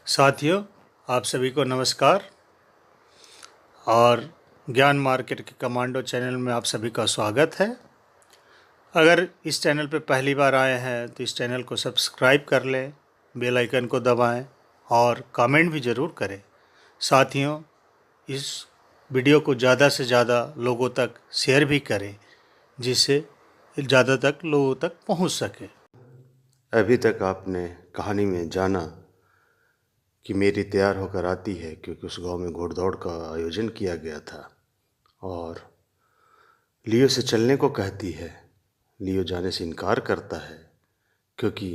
साथियों, आप सभी को नमस्कार और ज्ञान मार्केट के कमांडो चैनल में आप सभी का स्वागत है। अगर इस चैनल पर पहली बार आए हैं तो इस चैनल को सब्सक्राइब कर लें, बेल आइकन को दबाएं और कमेंट भी ज़रूर करें। साथियों, इस वीडियो को ज़्यादा से ज़्यादा लोगों तक शेयर भी करें जिससे ज़्यादा तक लोगों तक पहुंच सके। अभी तक आपने कहानी में जाना कि मेरी तैयार होकर आती है क्योंकि उस गांव में घोड़दौड़ का आयोजन किया गया था और लियो से चलने को कहती है। लियो जाने से इनकार करता है क्योंकि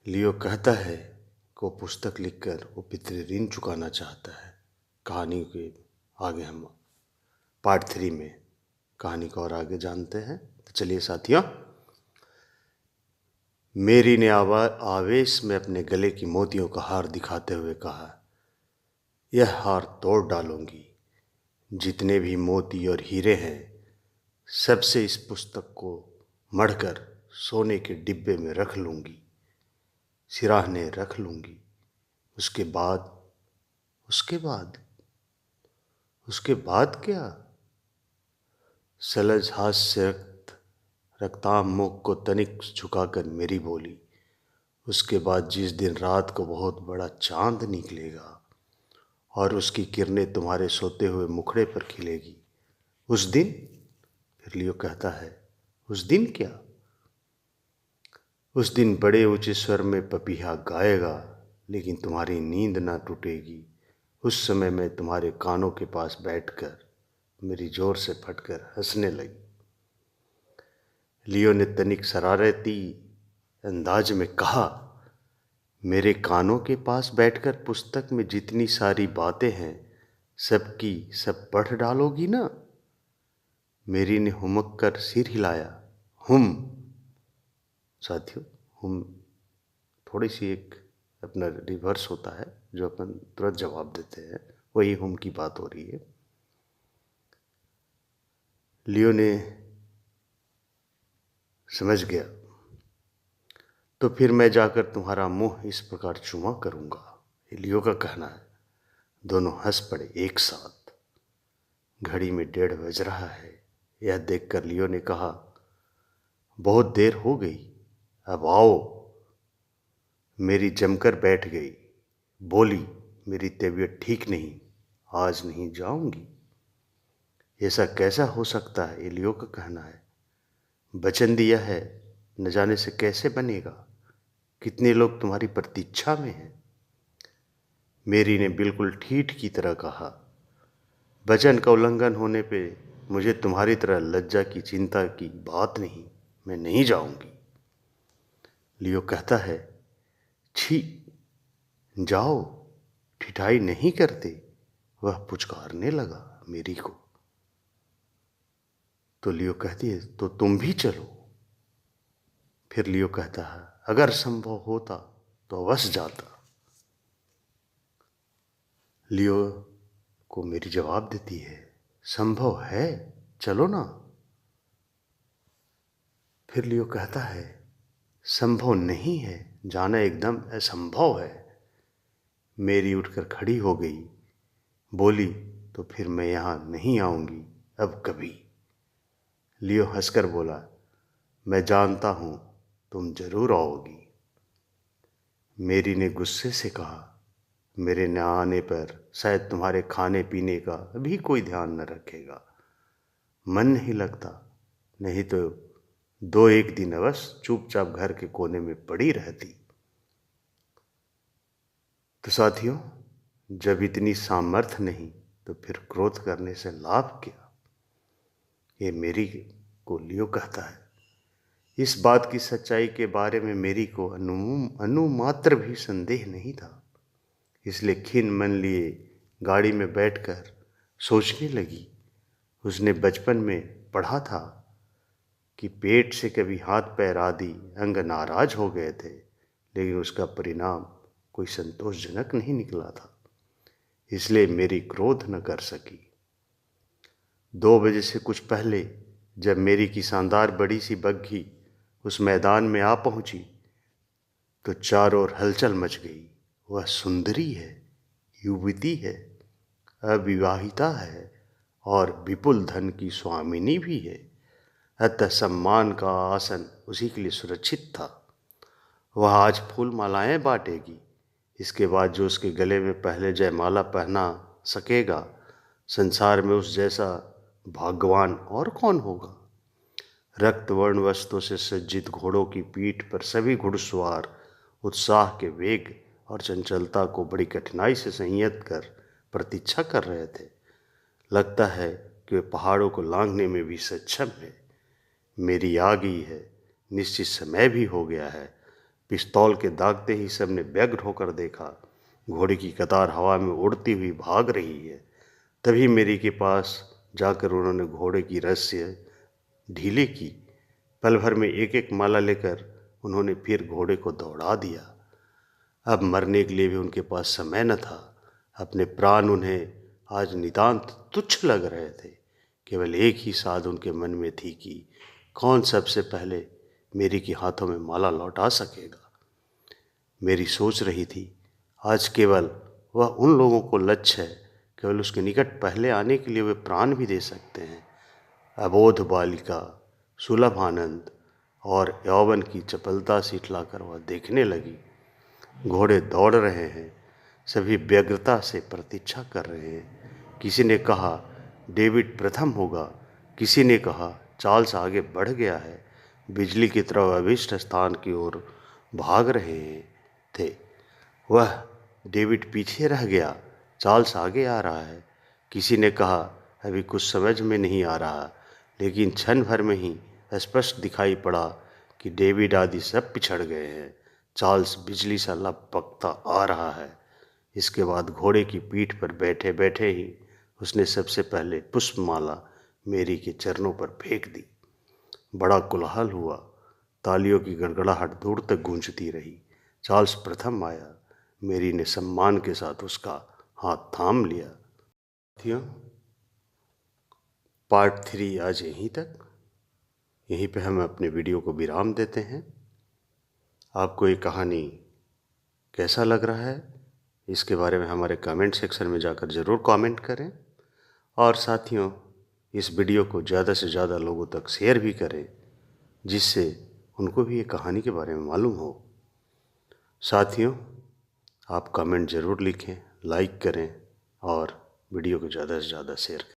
लियो कहता है कि वो पुस्तक लिखकर वो पितृ ऋण चुकाना चाहता है। कहानी के आगे हम पार्ट 3 में कहानी को और आगे जानते हैं। तो चलिए साथियों, मेरी ने आवेश में अपने गले की मोतियों का हार दिखाते हुए कहा, यह हार तोड़ डालूंगी। जितने भी मोती और हीरे हैं सबसे इस पुस्तक को मढ़कर सोने के डिब्बे में रख लूंगी, सिराहने रख लूंगी। उसके बाद उसके बाद उसके बाद क्या? सलज हास्य से रक्ताम मुख को तनिक झुकाकर मेरी बोली, उसके बाद जिस दिन रात को बहुत बड़ा चांद निकलेगा और उसकी किरणें तुम्हारे सोते हुए मुखड़े पर खिलेगी, उस दिन। फिर लियो कहता है, उस दिन क्या? उस दिन बड़े ऊंचे स्वर में पपीहा गाएगा लेकिन तुम्हारी नींद ना टूटेगी। उस समय मैं तुम्हारे कानों के पास बैठकर मेरी जोर से फटकर हंसने लगी। लियो ने तनिक शरारती अंदाज में कहा, मेरे कानों के पास बैठकर पुस्तक में जितनी सारी बातें हैं सबकी सब पढ़ डालोगी ना? मेरी ने हुमक कर सिर हिलाया। हुम साथियों, हुम थोड़ी सी एक अपना रिवर्स होता है जो अपन तुरंत जवाब देते हैं, वही हुम की बात हो रही है। लियो ने समझ गया, तो फिर मैं जाकर तुम्हारा मुंह इस प्रकार चूमा करूंगा, ये लियो का कहना है। दोनों हंस पड़े एक साथ। घड़ी में 1:30 बज रहा है। यह देखकर लियो ने कहा, बहुत देर हो गई, अब आओ। मेरी जमकर बैठ गई। बोली, मेरी तबीयत ठीक नहीं, आज नहीं जाऊंगी। ऐसा कैसा हो सकता है? ये लियो का कहना है। वचन दिया है, न जाने से कैसे बनेगा। कितने लोग तुम्हारी प्रतीक्षा में हैं। मेरी ने बिल्कुल ठीठ की तरह कहा, वचन का उल्लंघन होने पे मुझे तुम्हारी तरह लज्जा की चिंता की बात नहीं, मैं नहीं जाऊंगी। लियो कहता है, छी, जाओ, ठिठाई नहीं करते। वह पुचकारने लगा मेरी को। तो लियो कहती है, तो तुम भी चलो। फिर लियो कहता है, अगर संभव होता तो अवश्य जाता। लियो को मेरी जवाब देती है, संभव है, चलो ना। फिर लियो कहता है, संभव नहीं है, जाना एकदम असंभव है। मेरी उठकर खड़ी हो गई। बोली, तो फिर मैं यहाँ नहीं आऊंगी अब कभी। लियो हंसकर बोला, मैं जानता हूं तुम जरूर आओगी। मेरी ने गुस्से से कहा, मेरे न आने पर शायद तुम्हारे खाने पीने का भी कोई ध्यान न रखेगा। मन नहीं लगता, नहीं तो 2-1 दिन अवश्य चुपचाप घर के कोने में पड़ी रहती। तो साथियों, जब इतनी सामर्थ्य नहीं तो फिर क्रोध करने से लाभ क्या? ये मेरी को लियो कहता है। इस बात की सच्चाई के बारे में मेरी को अनुमात्र भी संदेह नहीं था, इसलिए खिन मन लिए गाड़ी में बैठकर सोचने लगी। उसने बचपन में पढ़ा था कि पेट से कभी हाथ पैर आदि अंग नाराज हो गए थे, लेकिन उसका परिणाम कोई संतोषजनक नहीं निकला था, इसलिए मेरी क्रोध न कर सकी। 2 बजे से कुछ पहले जब मेरी की शानदार बड़ी सी बग्घी उस मैदान में आ पहुंची तो चारों ओर हलचल मच गई। वह सुंदरी है, युवती है, अविवाहिता है और विपुल धन की स्वामिनी भी है। अतः सम्मान का आसन उसी के लिए सुरक्षित था। वह आज फूल मालाएं बांटेगी। इसके बाद जो उसके गले में पहले जयमाला पहना सकेगा, संसार में उस जैसा भाग्यवान और कौन होगा। रक्त वर्ण वस्त्रों से सज्जित घोड़ों की पीठ पर सभी घुड़सवार उत्साह के वेग और चंचलता को बड़ी कठिनाई से संयत कर प्रतीक्षा कर रहे थे। लगता है कि वे पहाड़ों को लांघने में भी सक्षम है। मेरी आ गई है, निश्चित समय भी हो गया है। पिस्तौल के दागते ही सबने व्यग्र होकर देखा। घोड़े की कतार हवा में उड़ती हुई भाग रही है। तभी मेरी के पास जाकर उन्होंने घोड़े की रस्सी ढीली की। पल भर में एक एक माला लेकर उन्होंने फिर घोड़े को दौड़ा दिया। अब मरने के लिए भी उनके पास समय न था। अपने प्राण उन्हें आज नितांत तुच्छ लग रहे थे। केवल एक ही साध उनके मन में थी कि कौन सबसे पहले मेरी के हाथों में माला लौटा सकेगा। मेरी सोच रही थी, आज केवल वह उन लोगों को लक्ष्य है, केवल उसके निकट पहले आने के लिए वे प्राण भी दे सकते हैं। अबोध बालिका, सुलभ आनंद और यौवन की चपलता सिठलाकर वह देखने लगी। घोड़े दौड़ रहे हैं, सभी व्यग्रता से प्रतीक्षा कर रहे हैं। किसी ने कहा डेविड प्रथम होगा, किसी ने कहा चार्ल्स आगे बढ़ गया है। बिजली की तरह अभीष्ट स्थान की ओर भाग रहे थे। वह डेविड पीछे रह गया, चार्ल्स आगे आ रहा है। किसी ने कहा अभी कुछ समझ में नहीं आ रहा, लेकिन क्षण भर में ही स्पष्ट दिखाई पड़ा कि डेविड आदि सब पिछड़ गए हैं। चार्ल्स बिजली सा लपकता आ रहा है। इसके बाद घोड़े की पीठ पर बैठे बैठे ही उसने सबसे पहले पुष्पमाला मेरी के चरणों पर फेंक दी। बड़ा कोलाहल हुआ। तालियों की गड़गड़ाहट दूर तक गूंजती रही। चार्ल्स प्रथम आया। मेरी ने सम्मान के साथ उसका हाथ थाम लिया। साथियों, पार्ट 3 आज यहीं तक। यहीं पे हम अपने वीडियो को विराम देते हैं। आपको ये कहानी कैसा लग रहा है, इसके बारे में हमारे कमेंट सेक्शन में जाकर ज़रूर कमेंट करें। और साथियों, इस वीडियो को ज़्यादा से ज़्यादा लोगों तक शेयर भी करें, जिससे उनको भी ये कहानी के बारे में मालूम हो। साथियों, आप कमेंट ज़रूर लिखें, लाइक करें और वीडियो को ज़्यादा से ज़्यादा शेयर करें।